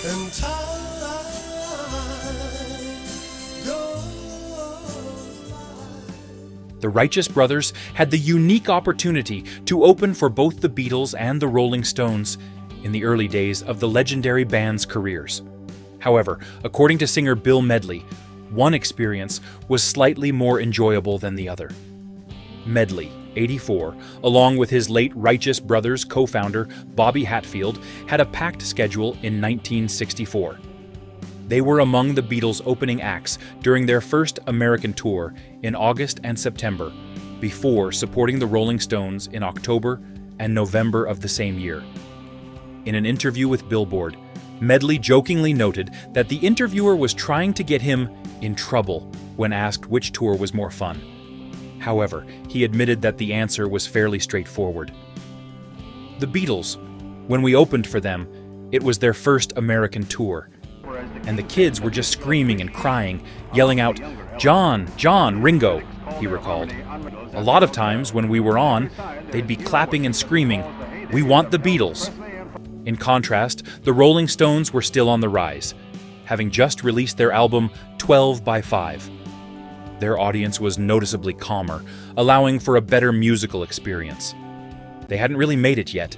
and time goes by. The Righteous Brothers had the unique opportunity to open for both the Beatles and the Rolling Stones in the early days of the legendary band's careers. However, according to singer Bill Medley, one experience was slightly more enjoyable than the other. Medley, 84, along with his late Righteous Brothers co-founder Bobby Hatfield, had a packed schedule in 1964. They were among the Beatles' opening acts during their first American tour in August and September, before supporting the Rolling Stones in October and November of the same year. In an interview with Billboard, Medley jokingly noted that the interviewer was trying to get him in trouble when asked which tour was more fun. However, he admitted that the answer was fairly straightforward. The Beatles, when we opened for them, it was their first American tour, and the kids were just screaming and crying, yelling out, "John, John, Ringo," he recalled. A lot of times when we were on, they'd be clapping and screaming, "We want the Beatles." In contrast, the Rolling Stones were still on the rise, having just released their album 12 by 5. Their audience was noticeably calmer, allowing for a better musical experience. They hadn't really made it yet.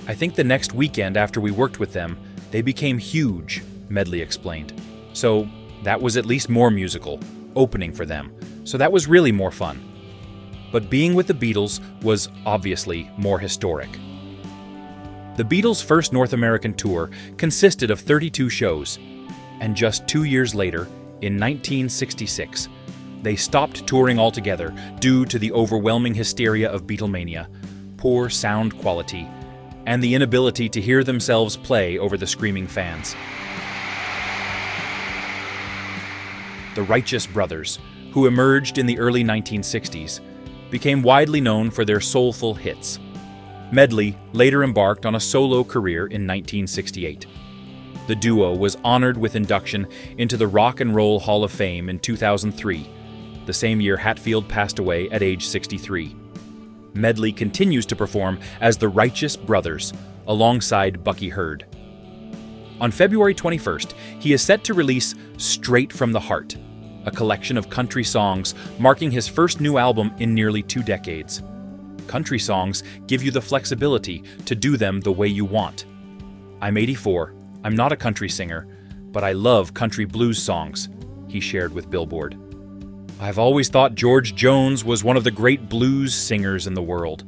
I think the next weekend after we worked with them, they became huge, Medley explained. So that was at least more musical, opening for them. So that was really more fun. But being with the Beatles was obviously more historic. The Beatles' first North American tour consisted of 32 shows, and just 2 years later, in 1966, they stopped touring altogether due to the overwhelming hysteria of Beatlemania, poor sound quality, and the inability to hear themselves play over the screaming fans. The Righteous Brothers, who emerged in the early 1960s, became widely known for their soulful hits. Medley later embarked on a solo career in 1968. The duo was honored with induction into the Rock and Roll Hall of Fame in 2003, the same year Hatfield passed away at age 63. Medley continues to perform as the Righteous Brothers, alongside Bucky Hurd. On February 21st, he is set to release Straight from the Heart, a collection of country songs marking his first new album in nearly 2 decades. Country songs give you the flexibility to do them the way you want. "I'm 84, I'm not a country singer, but I love country blues songs," he shared with Billboard. "I've always thought George Jones was one of the great blues singers in the world.